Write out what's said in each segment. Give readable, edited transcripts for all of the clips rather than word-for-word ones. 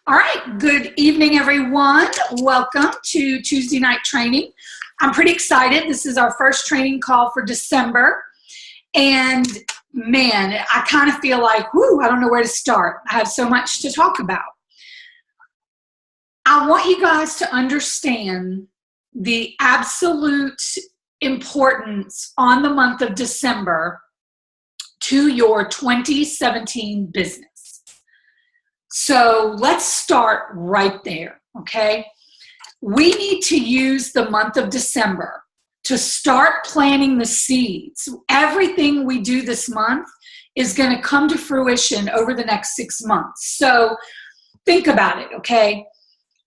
All right, good evening, everyone. Welcome to Tuesday night training. I'm pretty excited. This is our first training call for December. And man, I kind of feel like, whoo, I don't know where to start. I have so much to talk about. I want you guys to understand the absolute importance on the month of December to your 2017 business. So let's start right there, okay? We need to use the month of December to start planting the seeds. Everything we do this month is going to come to fruition over the next 6 months. So think about it, okay?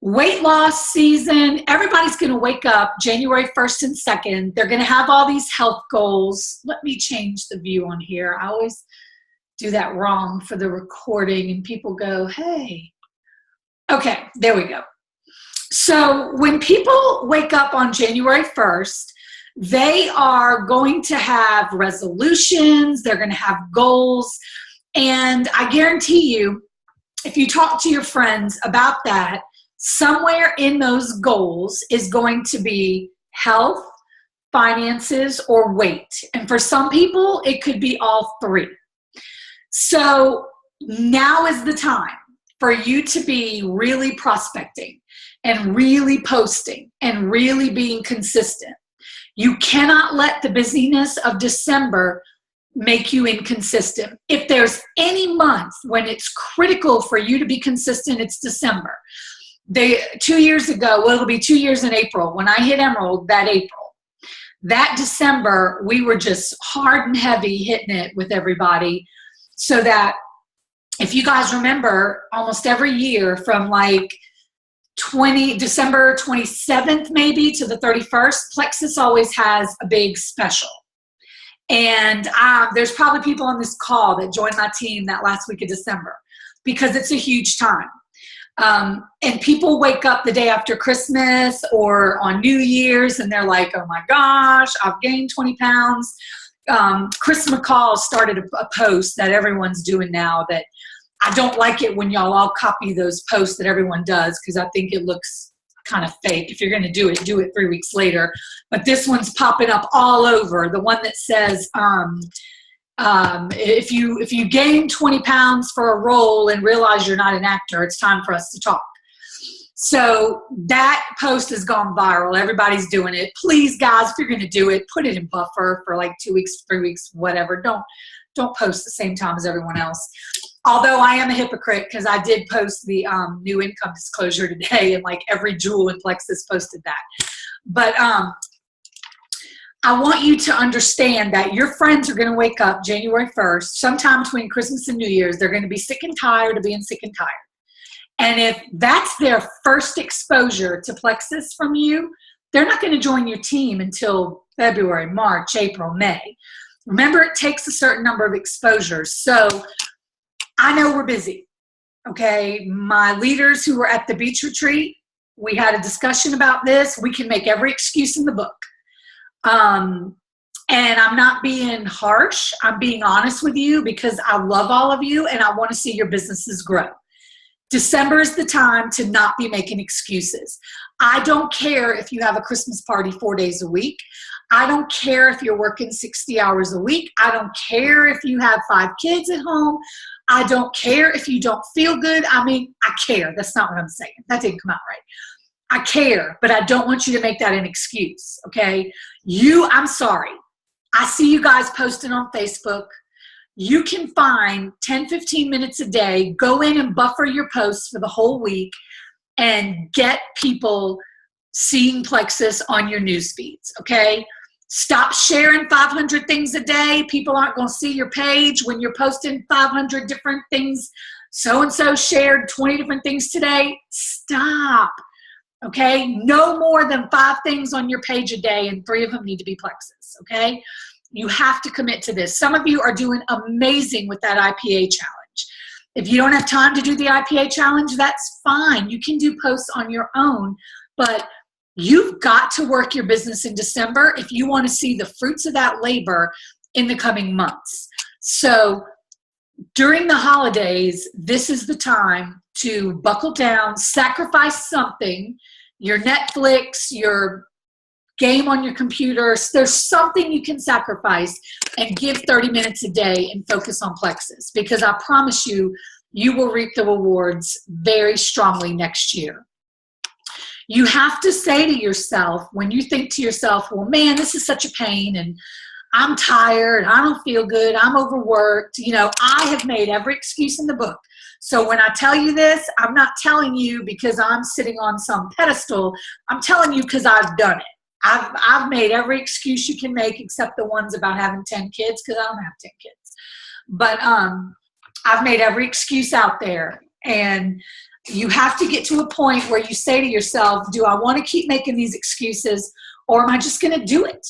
Weight loss season, everybody's going to wake up January 1st and 2nd. They're going to have all these health goals. Let me change the view on here. I always do that wrong for the recording and people go, hey. Okay, there we go. So when people wake up on January 1st, they are going to have resolutions, they're going to have goals, and I guarantee you, if you talk to your friends about that, somewhere in those goals is going to be health, finances, or weight. And for some people, it could be all three. So now is the time for you to be really prospecting and really posting and really being consistent. You cannot let the busyness of December make you inconsistent. If there's any month when it's critical for you to be consistent, it's December. 2 years ago, well, it'll be 2 years in April, when I hit Emerald that April. That December, we were just hard and heavy hitting it with everybody. So that if you guys remember, almost every year from like December 27th maybe to the 31st, Plexus always has a big special. And there's probably people on this call that joined my team that last week of December because it's a huge time. And people wake up the day after Christmas or on New Year's and they're like, oh my gosh, I've gained 20 pounds. Chris McCall started a post that everyone's doing now that I don't like it when y'all all copy those posts that everyone does because I think it looks kind of fake. If you're going to do it 3 weeks later. But this one's popping up all over. The one that says, if you gain 20 pounds for a role and realize you're not an actor, it's time for us to talk. So that post has gone viral. Everybody's doing it. Please, guys, if you're going to do it, put it in buffer for like 2 weeks, 3 weeks, whatever. Don't post the same time as everyone else. Although I am a hypocrite because I did post the new income disclosure today, and like every jewel in Plexus posted that. But I want you to understand that your friends are going to wake up January 1st, sometime between Christmas and New Year's. They're going to be sick and tired of being sick and tired. And if that's their first exposure to Plexus from you, they're not going to join your team until February, March, April, May. Remember, it takes a certain number of exposures. So I know we're busy, okay? My leaders who were at the beach retreat, we had a discussion about this. We can make every excuse in the book. And I'm not being harsh. I'm being honest with you because I love all of you and I want to see your businesses grow. December is the time to not be making excuses. I don't care if you have a Christmas party 4 days a week. I don't care if you're working 60 hours a week. I don't care if you have 5 kids at home. I don't care if you don't feel good. I mean, I care. That's not what I'm saying. That didn't come out right. I care, but I don't want you to make that an excuse, okay? I'm sorry. I see you guys posting on Facebook. You can find 10, 15 minutes a day, go in and buffer your posts for the whole week and get people seeing Plexus on your news feeds, okay? Stop sharing 500 things a day. People aren't going to see your page when you're posting 500 different things. So-and-so shared 20 different things today. Stop, okay? No more than 5 things on your page a day, and 3 of them need to be Plexus, okay? You have to commit to this. Some of you are doing amazing with that IPA challenge. If you don't have time to do the IPA challenge, that's fine. You can do posts on your own, but you've got to work your business in December if you want to see the fruits of that labor in the coming months. So during the holidays, this is the time to buckle down, sacrifice something, your Netflix, your game on your computer. There's something you can sacrifice and give 30 minutes a day and focus on Plexus, because I promise you, you will reap the rewards very strongly next year. You have to say to yourself, when you think to yourself, well, man, this is such a pain, and I'm tired, I don't feel good, I'm overworked. You know, I have made every excuse in the book. So when I tell you this, I'm not telling you because I'm sitting on some pedestal. I'm telling you because I've done it. I've made every excuse you can make, except the ones about having 10 kids, because I don't have 10 kids. But I've made every excuse out there. And you have to get to a point where you say to yourself, do I want to keep making these excuses, or am I just going to do it?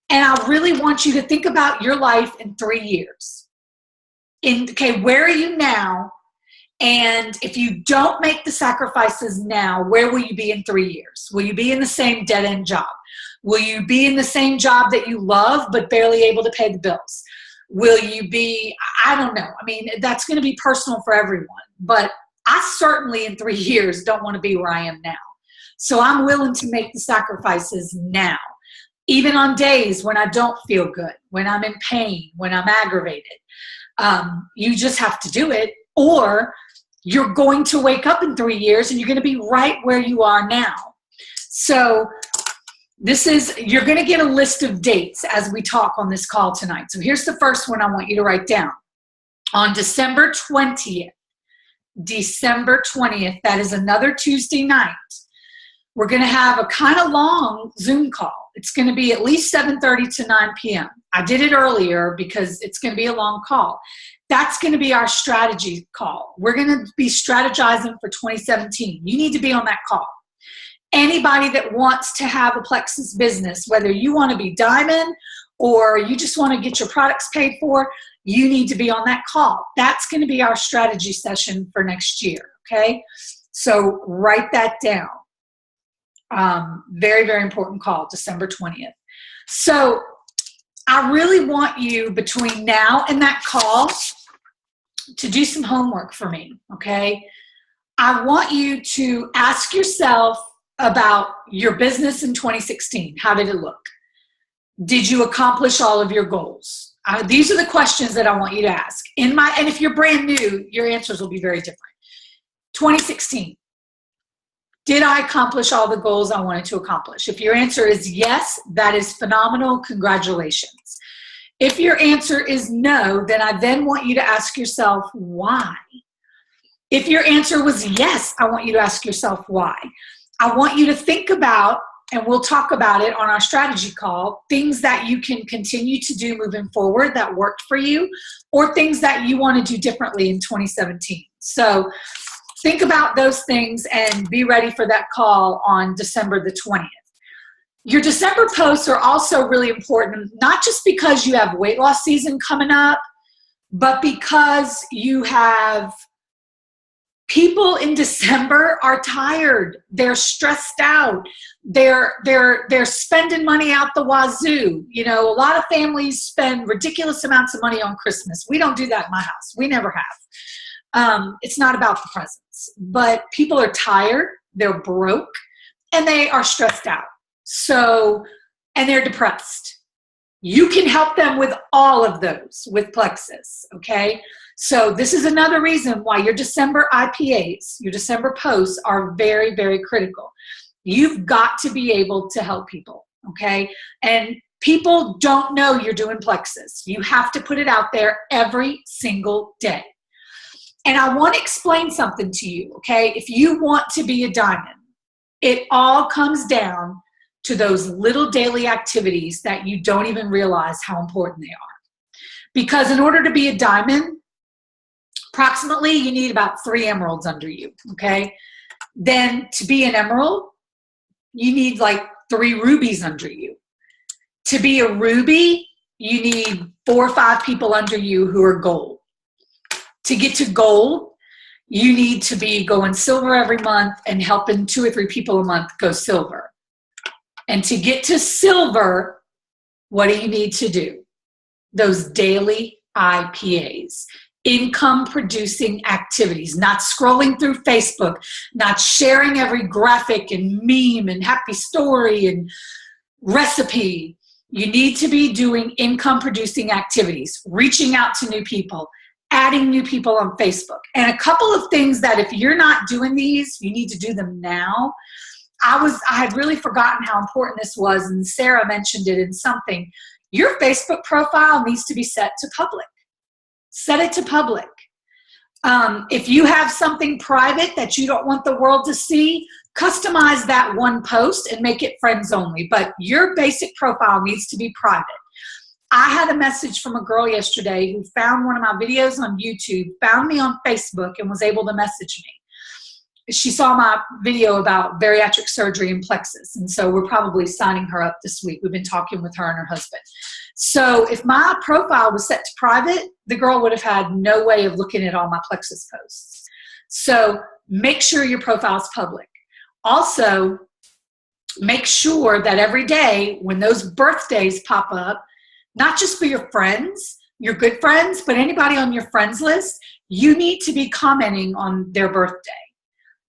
And I really want you to think about your life in 3 years. Okay, where are you now? And if you don't make the sacrifices now, where will you be in 3 years? Will you be in the same dead-end job? Will you be in the same job that you love but barely able to pay the bills? Will you be, I don't know. I mean, that's going to be personal for everyone. But I certainly in 3 years don't want to be where I am now. So I'm willing to make the sacrifices now. Even on days when I don't feel good, when I'm in pain, when I'm aggravated. You just have to do it, or you're going to wake up in 3 years and you're going to be right where you are now. So you're going to get a list of dates as we talk on this call tonight. So here's the first one I want you to write down. On December 20th, that is another Tuesday night, we're going to have a kind of long Zoom call. It's going to be at least 7:30 to 9 p.m. I did it earlier because it's going to be a long call. That's going to be our strategy call. We're going to be strategizing for 2017. You need to be on that call. Anybody that wants to have a Plexus business, whether you want to be diamond or you just want to get your products paid for, you need to be on that call. That's going to be our strategy session for next year, okay? So write that down. Very, very important call, December 20th. So I really want you between now and that call to do some homework for me, okay? I want you to ask yourself about your business in 2016. How did it look? Did you accomplish all of your goals? These are the questions that I want you to ask. And if you're brand new, your answers will be very different. 2016. Did I accomplish all the goals I wanted to accomplish? If your answer is yes, that is phenomenal. Congratulations. If your answer is no, then I then want you to ask yourself why. If your answer was yes, I want you to ask yourself why. I want you to think about, and we'll talk about it on our strategy call, things that you can continue to do moving forward that worked for you, or things that you want to do differently in 2017. So think about those things and be ready for that call on December the 20th. Your December posts are also really important, not just because you have weight loss season coming up, but because you have people in December are tired. They're stressed out. They're spending money out the wazoo. You know, a lot of families spend ridiculous amounts of money on Christmas. We don't do that in my house. We never have. It's not about the presents, but people are tired, they're broke, and they are stressed out. So, and they're depressed. You can help them with all of those with Plexus, okay? So this is another reason why your December IPAs, your December posts are very, very critical. You've got to be able to help people, okay? And people don't know you're doing Plexus. You have to put it out there every single day. And I want to explain something to you, okay? If you want to be a diamond, it all comes down to those little daily activities that you don't even realize how important they are. Because in order to be a diamond, approximately you need about 3 emeralds under you, okay? Then to be an emerald, you need like 3 rubies under you. To be a ruby, you need 4 or 5 people under you who are gold. To get to gold, you need to be going silver every month and helping 2 or 3 people a month go silver. And to get to silver, what do you need to do? Those daily IPAs. income producing activities, not scrolling through Facebook, not sharing every graphic and meme and happy story and recipe. You need to be doing income producing activities, reaching out to new people, adding new people on Facebook. And a couple of things that if you're not doing these, you need to do them now. I had really forgotten how important this was, and Sarah mentioned it in something. Your Facebook profile needs to be set to public. Set it to public. If you have something private that you don't want the world to see, customize that one post and make it friends only. But your basic profile needs to be private. I had a message from a girl yesterday who found one of my videos on YouTube, found me on Facebook, and was able to message me. She saw my video about bariatric surgery and Plexus, and so we're probably signing her up this week. We've been talking with her and her husband. So if my profile was set to private, the girl would have had no way of looking at all my Plexus posts. So make sure your profile is public. Also, make sure that every day when those birthdays pop up, not just for your friends, your good friends, but anybody on your friends list, you need to be commenting on their birthday.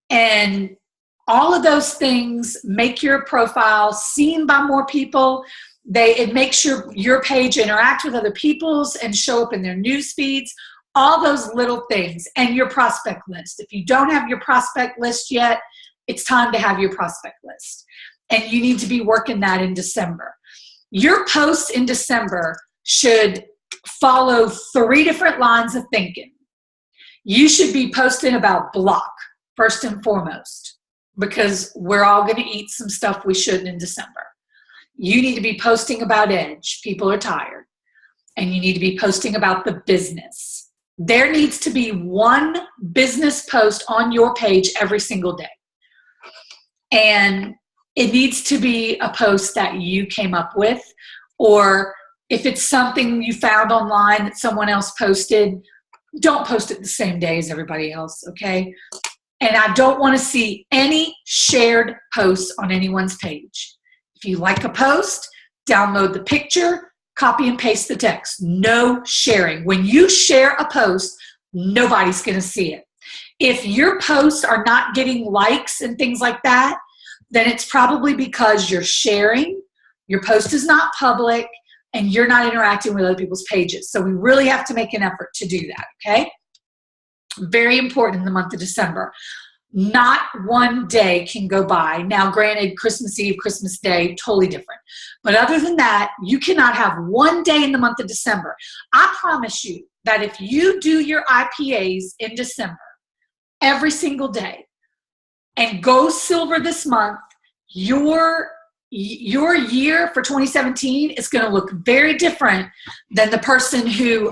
And all of those things make your profile seen by more people. It makes your page interact with other people's and show up in their news feeds. All those little things. And your prospect list. If you don't have your prospect list yet, it's time to have your prospect list. And you need to be working that in December. Your posts in December should follow 3 different lines of thinking. You should be posting about block, first and foremost, because we're all going to eat some stuff we shouldn't in December. You need to be posting about edge. People are tired. And you need to be posting about the business. There needs to be one business post on your page every single day. And it needs to be a post that you came up with, or if it's something you found online that someone else posted, don't post it the same day as everybody else, okay? And I don't want to see any shared posts on anyone's page. If you like a post, download the picture, copy and paste the text. No sharing. When you share a post, nobody's going to see it. If your posts are not getting likes and things like that, then it's probably because you're sharing, your post is not public, and you're not interacting with other people's pages. So we really have to make an effort to do that, okay? Very important in the month of December. Not one day can go by. Now, granted, Christmas Eve, Christmas Day, totally different. But other than that, you cannot have one day in the month of December. I promise you that if you do your IPAs in December, every single day, and go silver this month, your year for 2017 is going to look very different than the person who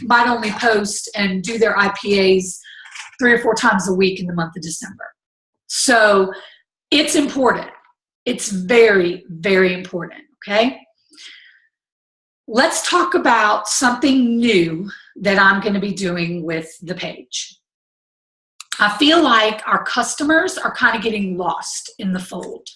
might only post and do their IPAs 3 or 4 times a week in the month of December. So it's important. It's very, very important, okay? Let's talk about something new that I'm going to be doing with the page. I feel like our customers are kind of getting lost in the fold.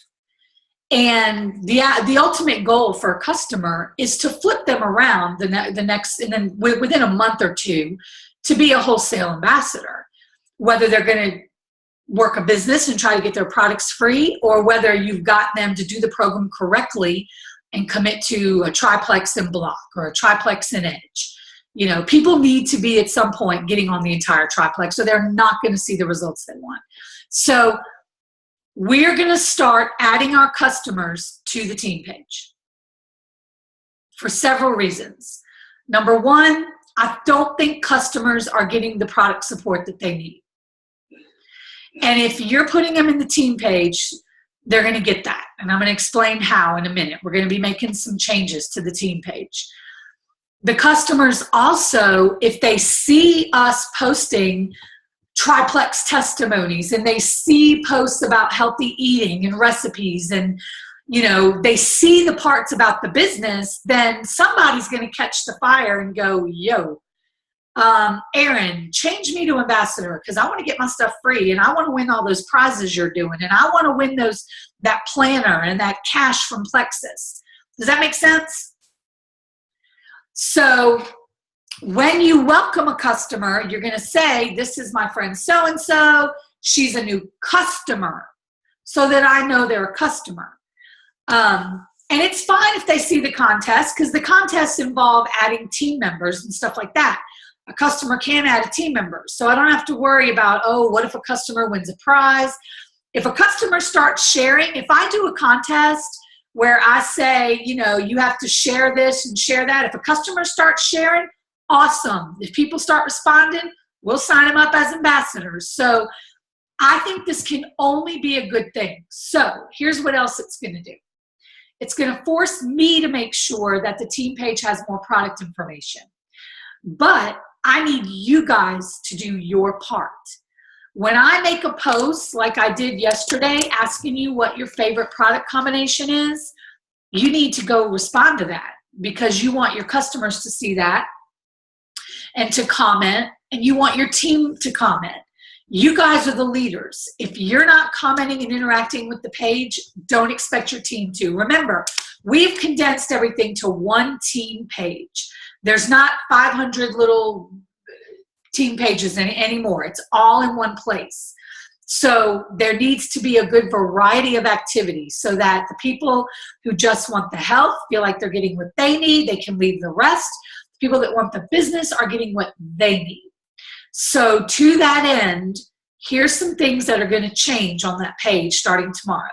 And the ultimate goal for a customer is to flip them around the next, and then within a month or 2, to be a wholesale ambassador. Whether they're going to work a business and try to get their products free, or whether you've got them to do the program correctly and commit to a triplex and block or a triplex and edge. You know, people need to be at some point getting on the entire triplex, or they're not going to see the results they want. So we're going to start adding our customers to the team page for several reasons. Number 1, I don't think customers are getting the product support that they need. And if you're putting them in the team page, they're going to get that. And I'm going to explain how in a minute. We're going to be making some changes to the team page. The customers also, if they see us posting triplex testimonies and they see posts about healthy eating and recipes, and you know, they see the parts about the business, then somebody's going to catch the fire and go, yo, Aaron, change me to ambassador, because I want to get my stuff free and I want to win all those prizes you're doing, and I want to win that planner and that cash from Plexus. Does that make sense? So When you welcome a customer, you're going to say, this is my friend so-and-so. She's a new customer, so that I know they're a customer. And it's fine if they see the contest, because the contests involve adding team members and stuff like that. A customer can add a team member. So I don't have to worry about, oh, what if a customer wins a prize? If a customer starts sharing, if I do a contest where I say, you know, you have to share this and share that, if a customer starts sharing, awesome. If people start responding, we'll sign them up as ambassadors. So I think this can only be a good thing. So here's what else it's going to do. It's going to force me to make sure that the team page has more product information. But I need you guys to do your part. When I make a post like I did yesterday asking you what your favorite product combination is, you need to go respond to that, because you want your customers to see that and to comment, and you want your team to comment. You guys are the leaders. If you're not commenting and interacting with the page, don't expect your team to. Remember, we've condensed everything to one team page. There's not 500 little team pages anymore. It's all in one place. So there needs to be a good variety of activities so that the people who just want the health feel like they're getting what they need. They can leave the rest. The people that want the business are getting what they need. So to that end, here's some things that are going to change on that page starting tomorrow.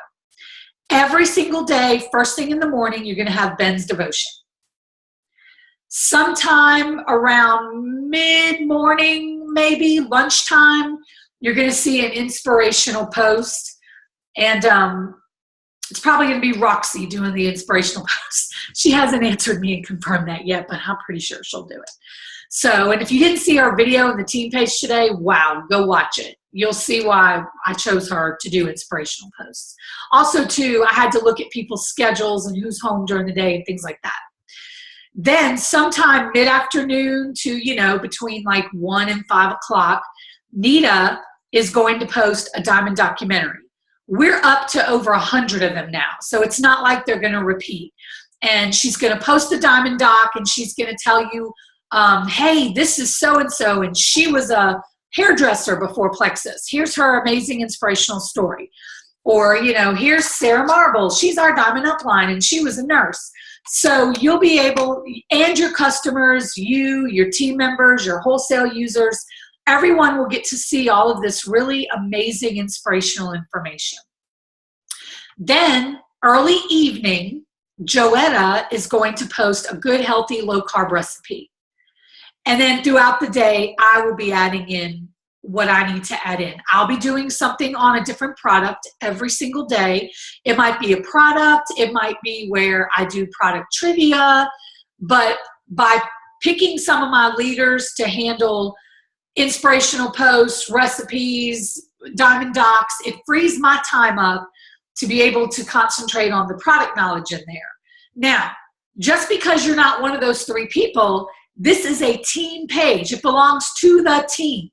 Every single day, first thing in the morning, you're going to have Ben's devotion. Sometime around mid-morning, maybe lunchtime, you're going to see an inspirational post. And it's probably going to be Roxy doing the inspirational post. She hasn't answered me and confirmed that yet, but I'm pretty sure she'll do it. So, and if you didn't see our video on the team page today, wow, go watch it. You'll see why I chose her to do inspirational posts. Also, too, I had to look at people's schedules and who's home during the day and things like that. Then sometime mid-afternoon to, you know, between like 1 and 5 o'clock, Nita is going to post a diamond documentary. We're up to over 100 of them now, so it's not like they're going to repeat. And she's going to post the diamond doc, and she's going to tell you, hey, this is so-and-so, and she was a hairdresser before Plexus. Here's her amazing inspirational story. Or, you know, here's Sarah Marble. She's our diamond upline, and she was a nurse. So you'll be able, and your customers, you, your team members, your wholesale users, everyone will get to see all of this really amazing inspirational information. Then early evening, Joetta is going to post a good, healthy, low-carb recipe. And then throughout the day, I will be adding in what I need to add in. I'll be doing something on a different product every single day. It might be a product. It might be where I do product trivia. But by picking some of my leaders to handle inspirational posts, recipes, diamond docs, it frees my time up to be able to concentrate on the product knowledge in there. Now, just because you're not one of those 3 people, this is a team page. It belongs to the team.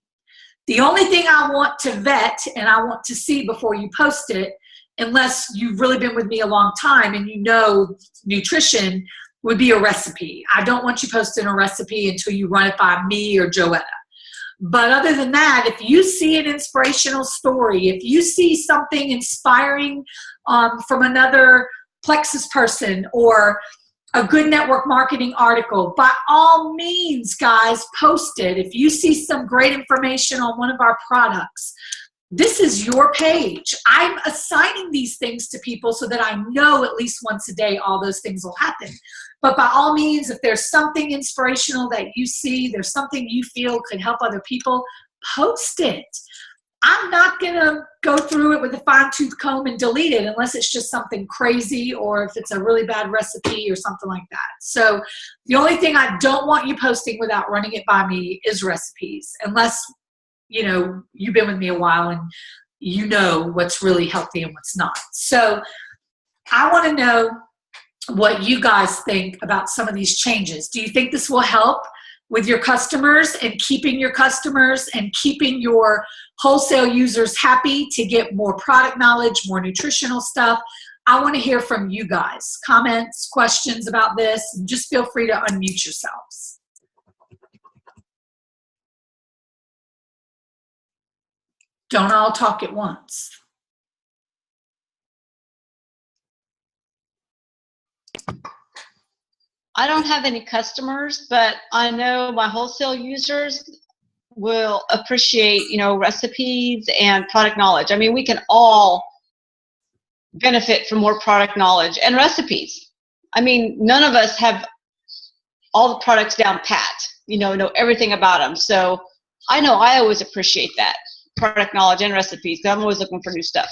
The only thing I want to vet and I want to see before you post it, unless you've really been with me a long time and you know nutrition, would be a recipe. I don't want you posting a recipe until you run it by me or Joetta. But other than that, if you see an inspirational story, if you see something inspiring from another Plexus person or a good network marketing article, by all means, guys, post it. If you see some great information on one of our products, this is your page. I'm assigning these things to people so that I know at least once a day all those things will happen. But by all means, if there's something inspirational that you see, there's something you feel could help other people, post it. I'm not going to go through it with a fine-tooth comb and delete it unless it's just something crazy or if it's a really bad recipe or something like that. So the only thing I don't want you posting without running it by me is recipes, unless, you know, you've been with me a while and you know what's really healthy and what's not. So I want to know what you guys think about some of these changes. Do you think this will help with your customers and keeping your customers and keeping your wholesale users happy to get more product knowledge, more nutritional stuff? I want to hear from you guys. Comments, questions about this, and just feel free to unmute yourselves. Don't all talk at once. I don't have any customers, but I know my wholesale users will appreciate, you know, recipes and product knowledge. I mean, we can all benefit from more product knowledge and recipes. I mean, none of us have all the products down pat, you know everything about them. So I know I always appreciate that, product knowledge and recipes, because I'm always looking for new stuff.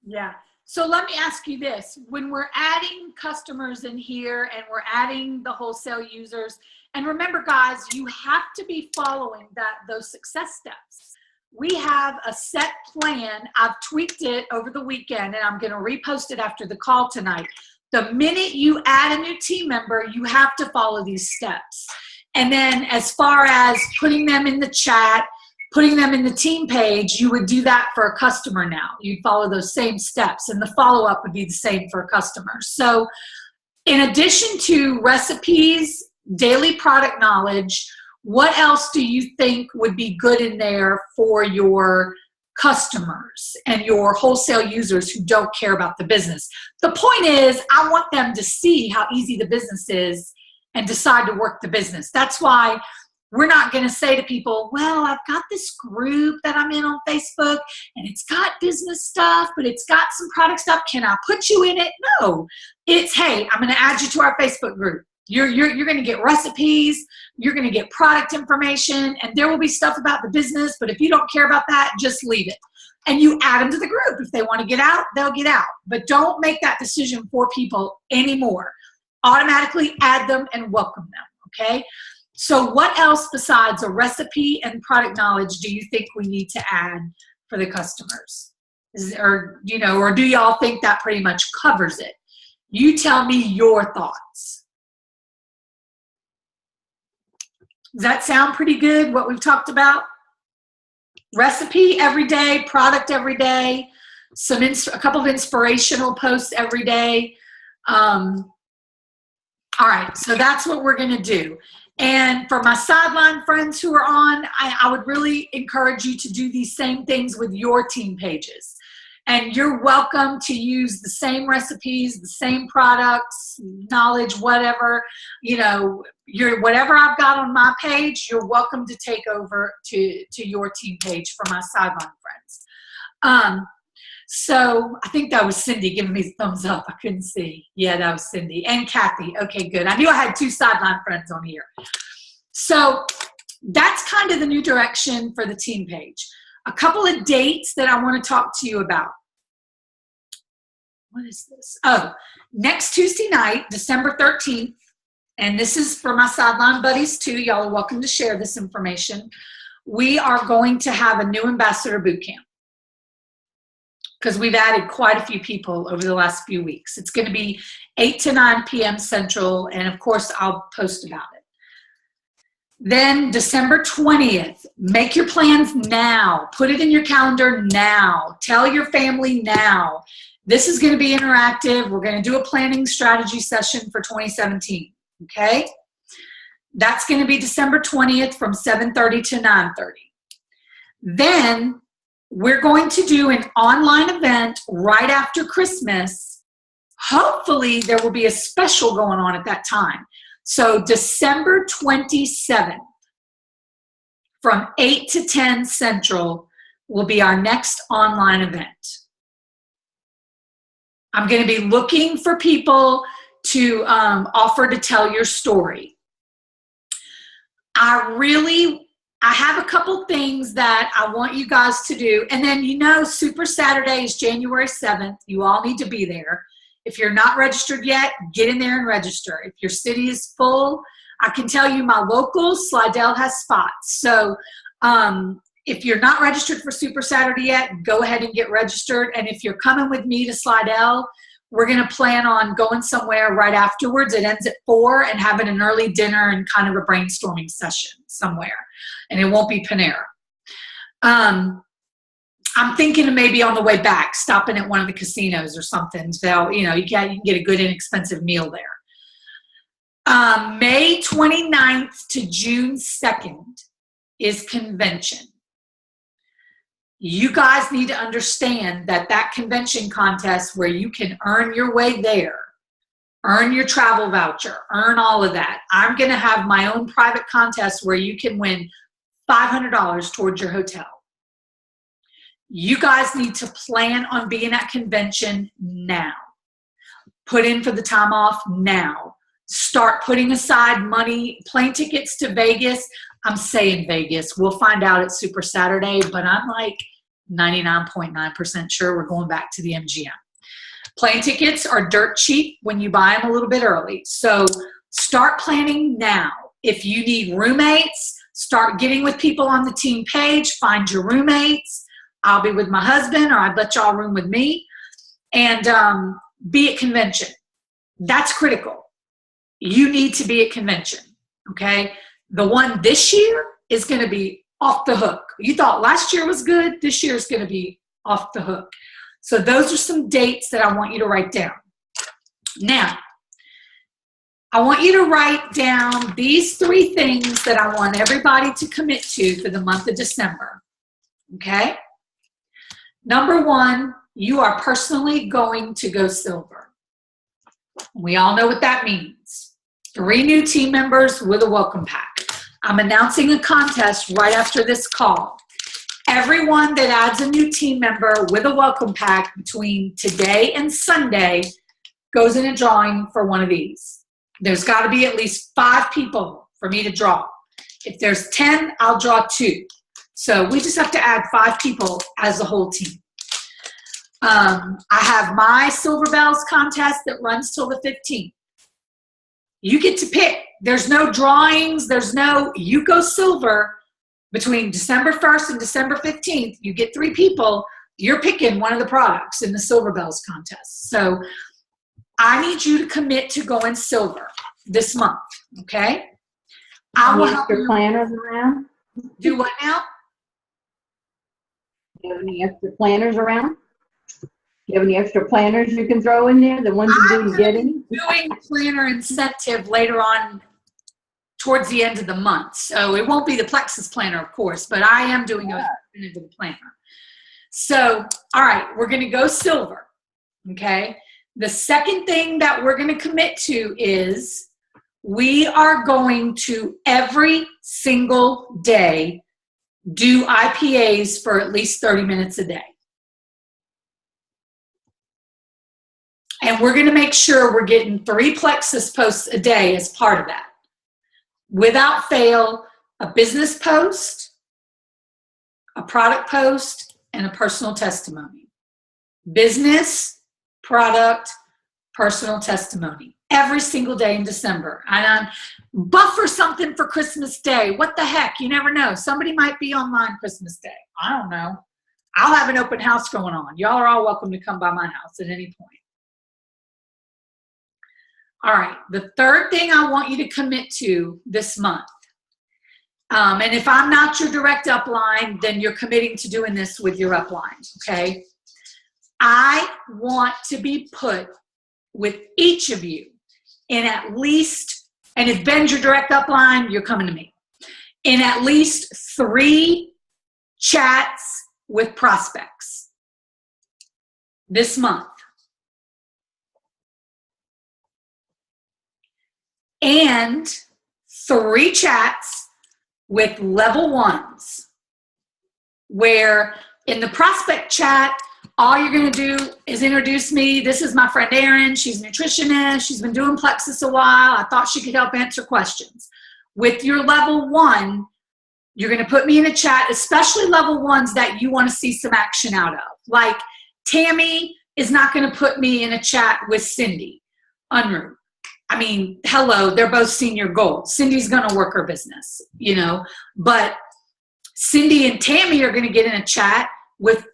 Yeah. So let me ask you this. When we're adding customers in here and we're adding the wholesale users, and remember guys, you have to be following those success steps. We have a set plan. I've tweaked it over the weekend and I'm going to repost it after the call tonight. The minute you add a new team member, you have to follow these steps. And then as far as putting them in the chat, putting them in the team page, you would do that for a customer now. You'd follow those same steps, and the follow-up would be the same for a customer. So in addition to recipes, daily product knowledge, what else do you think would be good in there for your customers and your wholesale users who don't care about the business? The point is, I want them to see how easy the business is and decide to work the business. That's why we're not going to say to people, well, I've got this group that I'm in on Facebook and it's got business stuff, but it's got some product stuff. Can I put you in it? No, it's, hey, I'm going to add you to our Facebook group. You're going to get recipes, you're going to get product information, and there will be stuff about the business, but if you don't care about that, just leave it. And you add them to the group. If they want to get out, they'll get out. But don't make that decision for people anymore. Automatically add them and welcome them, okay? So what else besides a recipe and product knowledge do you think we need to add for the customers? Or do y'all think that pretty much covers it? You tell me your thoughts. Does that sound pretty good, what we've talked about? Recipe every day, product every day, a couple of inspirational posts every day. All right, so that's what we're going to do. And for my sideline friends who are on, I would really encourage you to do these same things with your team pages. And you're welcome to use the same recipes, the same products, knowledge, whatever, whatever I've got on my page, you're welcome to take over to your team page for my sideline friends. So I think that was Cindy giving me a thumbs up. I couldn't see. Yeah, that was Cindy. And Kathy. Okay, good. I knew I had two sideline friends on here. So that's kind of the new direction for the team page. A couple of dates that I want to talk to you about. What is this? Oh, next Tuesday night, December 13th, and this is for my sideline buddies too. Y'all are welcome to share this information. We are going to have a new ambassador boot camp because we've added quite a few people over the last few weeks. It's going to be 8 to 9 p.m. Central, and of course, I'll post about it. Then December 20th, make your plans now. Put it in your calendar now. Tell your family now. This is going to be interactive. We're going to do a planning strategy session for 2017, okay? That's going to be December 20th from 7:30 to 9:30. Then we're going to do an online event right after Christmas. Hopefully, there will be a special going on at that time. So December 27th from 8 to 10 Central will be our next online event. I'm going to be looking for people to offer to tell your story. I have a couple things that I want you guys to do. And then, Super Saturday is January 7th. You all need to be there. If you're not registered yet, get in there and register. If your city is full, I can tell you my local, Slidell has spots. So if you're not registered for Super Saturday yet, go ahead and get registered. And if you're coming with me to Slidell, we're going to plan on going somewhere right afterwards. It ends at 4 and having an early dinner and kind of a brainstorming session somewhere. And it won't be Panera. I'm thinking of maybe on the way back, stopping at one of the casinos or something. So, you can get a good inexpensive meal there. May 29th to June 2nd is convention. You guys need to understand that that convention contest where you can earn your way there, earn your travel voucher, earn all of that. I'm going to have my own private contest where you can win $500 towards your hotel. You guys need to plan on being at convention now. Put in for the time off now. Start putting aside money, plane tickets to Vegas. I'm saying Vegas. We'll find out at Super Saturday, but I'm like 99.9% sure we're going back to the MGM. Plane tickets are dirt cheap when you buy them a little bit early. So start planning now. If you need roommates, start getting with people on the team page. Find your roommates. I'll be with my husband, or I let y'all room with me. And be at convention. That's critical. You need to be at convention, okay? The one this year is going to be off the hook. You thought last year was good. This year is going to be off the hook. So those are some dates that I want you to write down. Now, I want you to write down these 3 things that I want everybody to commit to for the month of December, okay? Number 1, you are personally going to go silver. We all know what that means. 3 new team members with a welcome pack. I'm announcing a contest right after this call. Everyone that adds a new team member with a welcome pack between today and Sunday goes in a drawing for one of these. There's got to be at least 5 people for me to draw. If there's 10, I'll draw 2. So we just have to add 5 people as a whole team. I have my Silver Bells contest that runs till the 15th. You get to pick. There's no drawings. You go silver between December 1st and December 15th. You get 3 people. You're picking one of the products in the Silver Bells contest. So I need you to commit to going silver this month, okay? I will help you. Planners around? Do what now? Do you have any extra planners around? Do you have any extra planners you can throw in there? The ones you didn't get any? Doing planner incentive later on towards the end of the month. So it won't be the Plexus planner, of course, but I am doing a planner. So, all right, we're going to go silver, okay? The second thing that we're going to commit to is we are going to every single day do IPAs for at least 30 minutes a day. And we're going to make sure we're getting 3 Plexus posts a day as part of that. Without fail, a business post, a product post, and a personal testimony. Business, product, personal testimony. Every single day in December. And buffer something for Christmas Day. What the heck? You never know. Somebody might be online Christmas Day. I don't know. I'll have an open house going on. Y'all are all welcome to come by my house at any point. All right, the third thing I want you to commit to this month, and if I'm not your direct upline, then you're committing to doing this with your upline, okay? I want to be put with each of you in at least, and if Ben's your direct upline, you're coming to me, in at least 3 chats with prospects this month. And 3 chats with level 1s, where in the prospect chat, all you're going to do is introduce me. This is my friend Erin. She's a nutritionist. She's been doing Plexus a while. I thought she could help answer questions. With your level 1, you're going to put me in a chat, especially level 1s that you want to see some action out of. Like Tammy is not going to put me in a chat with Cindy Unruh. I mean, hello, they're both senior gold. Cindy's going to work her business, you know, but Cindy and Tammy are going to get in a chat with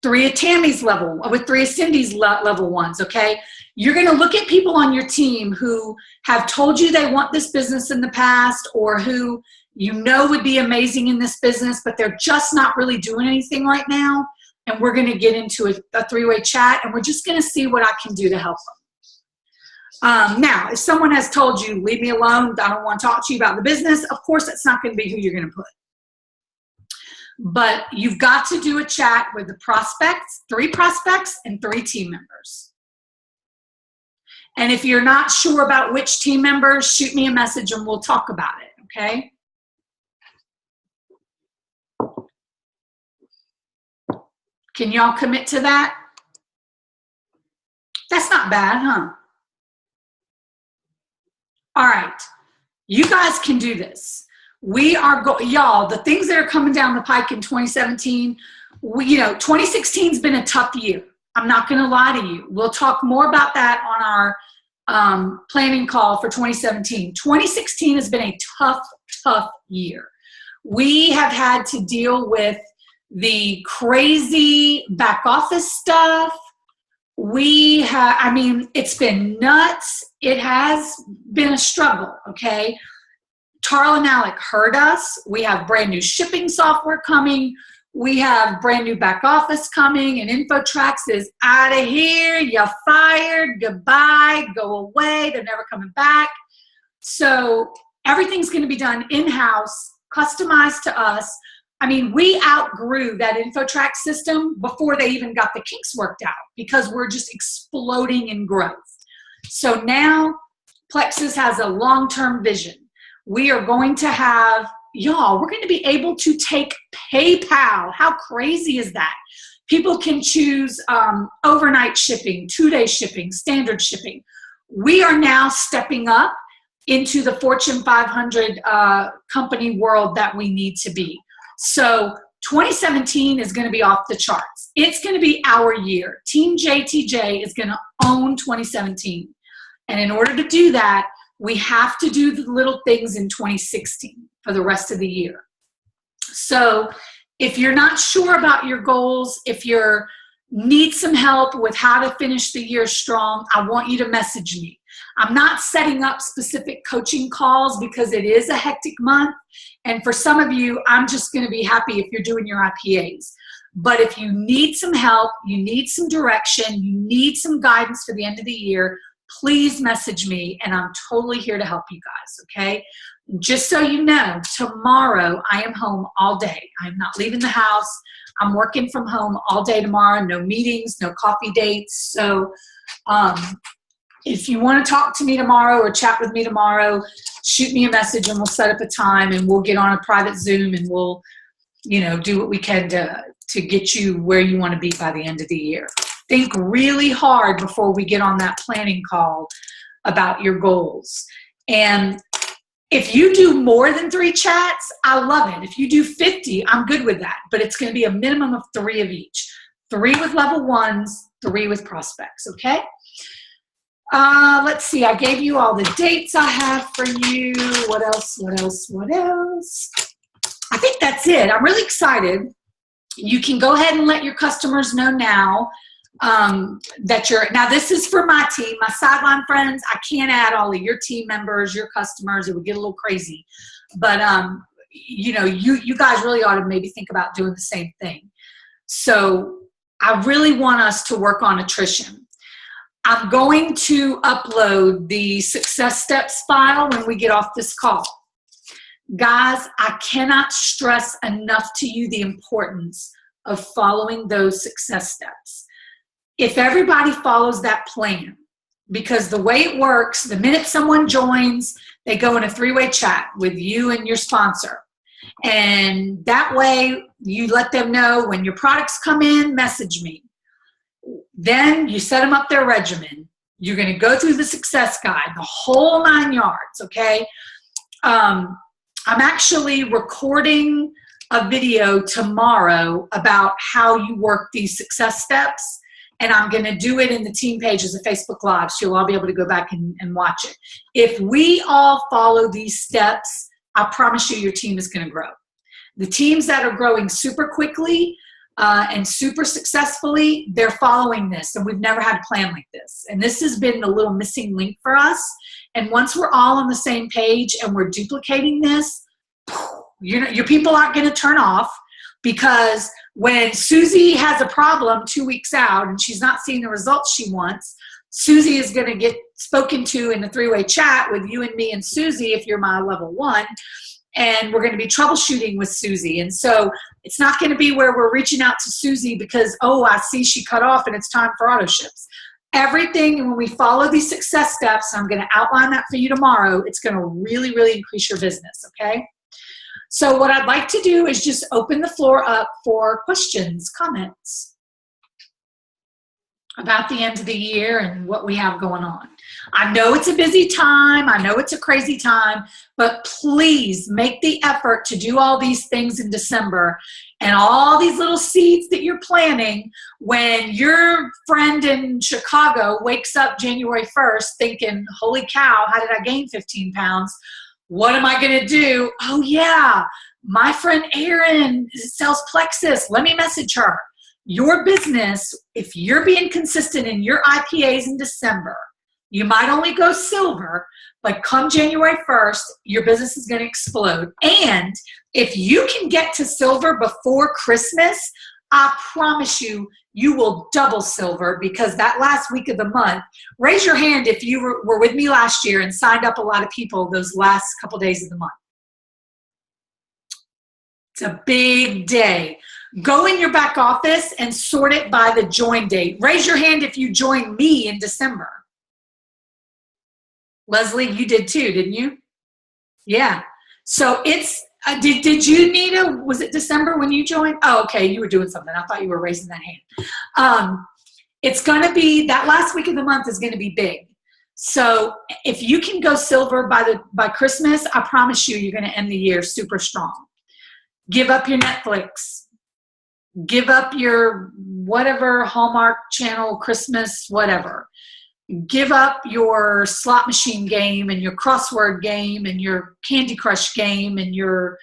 3 of Tammy's level, with 3 of Cindy's level 1s, okay? You're going to look at people on your team who have told you they want this business in the past, or who you know would be amazing in this business, but they're just not really doing anything right now. And we're going to get into a 3-way chat, and we're just going to see what I can do to help them. Now, if someone has told you, leave me alone, I don't want to talk to you about the business, of course, that's not going to be who you're going to put. But you've got to do a chat with the prospects, 3 prospects and 3 team members. And if you're not sure about which team members, shoot me a message and we'll talk about it, okay? Can y'all commit to that? That's not bad, huh? All right, you guys can do this. We are y'all, the things that are coming down the pike in 2017, 2016's been a tough year. I'm not going to lie to you. We'll talk more about that on our planning call for 2017. 2016 has been a tough year. We have had to deal with the crazy back office stuff. It's been nuts. It has been a struggle, okay? Tarl and Alec heard us. We have brand new shipping software coming. We have brand new back office coming, and InfoTrax is out of here. You're fired. Goodbye. Go away. They're never coming back. So everything's going to be done in-house, customized to us. We outgrew that InfoTrax system before they even got the kinks worked out because we're just exploding in growth. So now Plexus has a long-term vision. We are going to have, we're going to be able to take PayPal. How crazy is that? People can choose overnight shipping, 2-day shipping, standard shipping. We are now stepping up into the Fortune 500 company world that we need to be. So 2017 is going to be off the charts. It's going to be our year. Team JTJ is going to own 2017. And in order to do that, we have to do the little things in 2016 for the rest of the year. So if you're not sure about your goals, if you need some help with how to finish the year strong, I want you to message me. I'm not setting up specific coaching calls because it is a hectic month. And for some of you, I'm just going to be happy if you're doing your IPAs. But if you need some help, you need some direction, you need some guidance for the end of the year, please message me and I'm totally here to help you guys, okay? Just so you know, tomorrow I am home all day. I'm not leaving the house. I'm working from home all day tomorrow. No meetings, no coffee dates. So if you want to talk to me tomorrow or chat with me tomorrow, shoot me a message and we'll set up a time and we'll get on a private Zoom and we'll, do what we can to get you where you want to be by the end of the year. Think really hard before we get on that planning call about your goals. And if you do more than 3 chats, I love it. If you do 50, I'm good with that. But it's going to be a minimum of 3 of each. 3 with level 1s, 3 with prospects, okay? Let's see. I gave you all the dates I have for you. What else? I think that's it. I'm really excited. You can go ahead and let your customers know now now this is for my team, my sideline friends. I can't add all of your team members, your customers. It would get a little crazy. But, you guys really ought to maybe think about doing the same thing. So I really want us to work on attrition. I'm going to upload the success steps file when we get off this call. Guys, I cannot stress enough to you the importance of following those success steps. If everybody follows that plan, because the way it works, the minute someone joins, they go in a 3-way chat with you and your sponsor. And that way you let them know when your products come in, message me. Then you set them up their regimen. You're going to go through the success guide, the whole 9 yards, okay? I'm actually recording a video tomorrow about how you work these success steps. And I'm going to do it in the team page as a Facebook Live, so you'll all be able to go back and watch it. If we all follow these steps, I promise you your team is going to grow. The teams that are growing super quickly and super successfully, they're following this, and we've never had a plan like this. And this has been the little missing link for us. And once we're all on the same page and we're duplicating this, your people aren't going to turn off. Because when Susie has a problem 2 weeks out and she's not seeing the results she wants, Susie is going to get spoken to in a 3-way chat with you and me and Susie if you're my level 1. and we're going to be troubleshooting with Susie. And so it's not going to be where we're reaching out to Susie because, oh, I see she cut off and it's time for auto ships. Everything, and when we follow these success steps, I'm going to outline that for you tomorrow, it's going to really, really increase your business, okay? So what I'd like to do is just open the floor up for questions, comments about the end of the year and what we have going on. I know it's a busy time. I know it's a crazy time, but please make the effort to do all these things in December and all these little seeds that you're planting when your friend in Chicago wakes up January 1st thinking, holy cow, how did I gain 15 pounds? What am I going to do? Oh yeah, my friend Erin sells Plexus. Let me message her. Your business, if you're being consistent in your IPAs in December, you might only go silver, but come January 1st, your business is going to explode. And if you can get to silver before Christmas, I promise you, you will double silver because that last week of the month, raise your hand if you were with me last year and signed up a lot of people those last couple days of the month. It's a big day. Go in your back office and sort it by the join date. Raise your hand if you joined me in December. Leslie, you did too, didn't you? Yeah. So it's, did you, Nita, was it December when you joined? Oh, okay, you were doing something. I thought you were raising that hand. It's going to be, that last week of the month is going to be big. So if you can go silver by Christmas, I promise you, you're going to end the year super strong. Give up your Netflix. Give up your whatever Hallmark channel, Christmas, whatever. Give up your slot machine game and your crossword game and your Candy Crush game and your,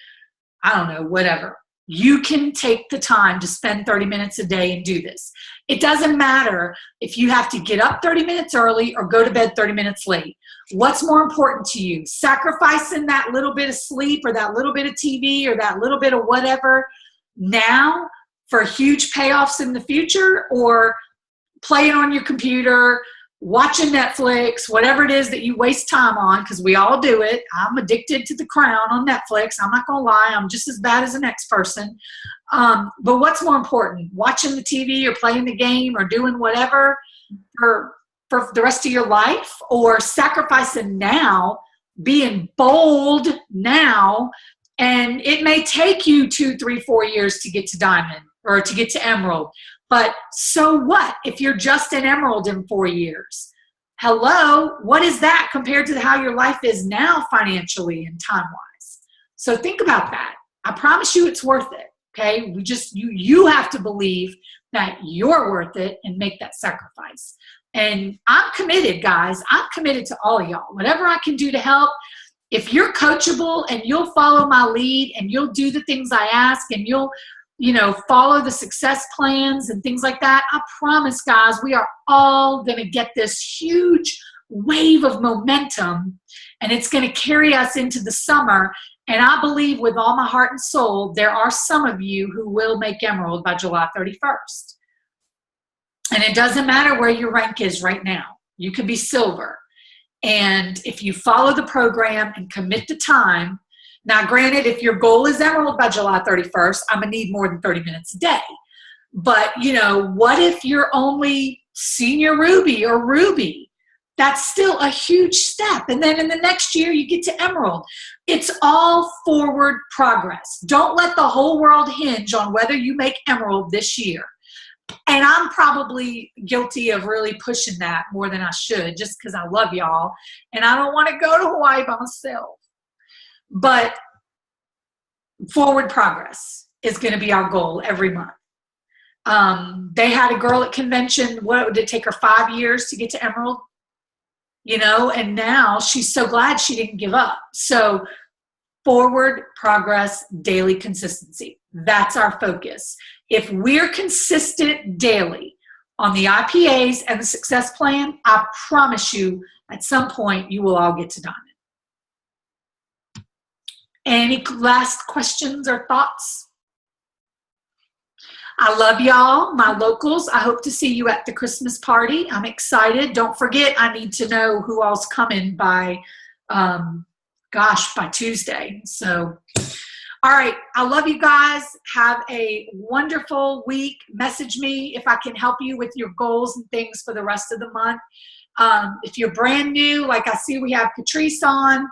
I don't know, whatever. You can take the time to spend 30 minutes a day and do this. It doesn't matter if you have to get up 30 minutes early or go to bed 30 minutes late. What's more important to you? Sacrificing that little bit of sleep or that little bit of TV or that little bit of whatever now for huge payoffs in the future, or playing on your computer, watching Netflix, whatever it is that you waste time on, because we all do it. I'm addicted to The Crown on Netflix. I'm not going to lie. I'm just as bad as the next person. But what's more important, watching the TV or playing the game or doing whatever for the rest of your life, or sacrificing now, being bold now, and it may take you 2, 3, 4 years to get to diamond or to get to emerald. But so what if you're just an emerald in 4 years? Hello, what is that compared to how your life is now financially and time-wise? So think about that. I promise you it's worth it, okay? You have to believe that you're worth it and make that sacrifice. And I'm committed, guys. I'm committed to all of y'all. Whatever I can do to help, if you're coachable and you'll follow my lead and you'll do the things I ask and you'll follow the success plans and things like that, I promise, guys, we are all going to get this huge wave of momentum, and it's going to carry us into the summer. And I believe with all my heart and soul, there are some of you who will make emerald by July 31st. And it doesn't matter where your rank is right now. You could be silver. And if you follow the program and commit the time, now, granted, if your goal is emerald by July 31st, I'm going to need more than 30 minutes a day. But, what if you're only senior ruby or ruby? That's still a huge step. And then in the next year, you get to emerald. It's all forward progress. Don't let the whole world hinge on whether you make emerald this year. And I'm probably guilty of really pushing that more than I should, just because I love y'all. And I don't want to go to Hawaii by myself. But forward progress is going to be our goal every month. They had a girl at convention, what would it take her, 5 years to get to emerald? And now she's so glad she didn't give up. So forward progress, daily consistency. That's our focus. If we're consistent daily on the IPAs and the success plan, I promise you at some point you will all get to diamond. Any last questions or thoughts? I love y'all, my locals. I hope to see you at the Christmas party. I'm excited. Don't forget, I need to know who all's coming by, gosh, by Tuesday. So, all right. I love you guys. Have a wonderful week. Message me if I can help you with your goals and things for the rest of the month. If you're brand new, like I see we have Patrice on,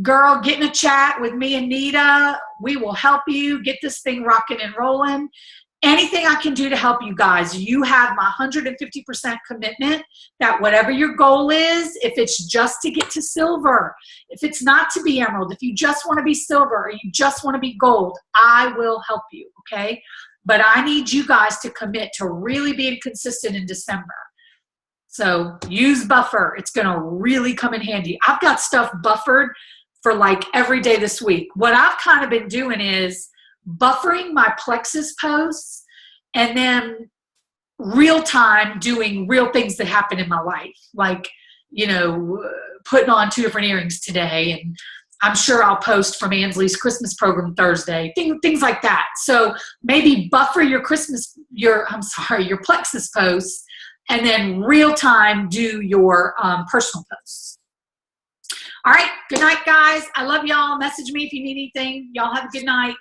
girl, get in a chat with me and Nita. We will help you get this thing rocking and rolling. Anything I can do to help you guys, you have my 150% commitment that whatever your goal is, if it's just to get to silver, if it's not to be emerald, if you just want to be silver or you just want to be gold, I will help you, okay? But I need you guys to commit to really being consistent in December. So use buffer. It's going to really come in handy. I've got stuff buffered for like every day this week. What I've kind of been doing is buffering my Plexus posts and then real time doing real things that happen in my life. Like, you know, putting on 2 different earrings today, and I'm sure I'll post from Ansley's Christmas program Thursday, things like that. So maybe buffer your your Plexus posts, and then real time do your personal posts. All right. Good night, guys. I love y'all. Message me if you need anything. Y'all have a good night.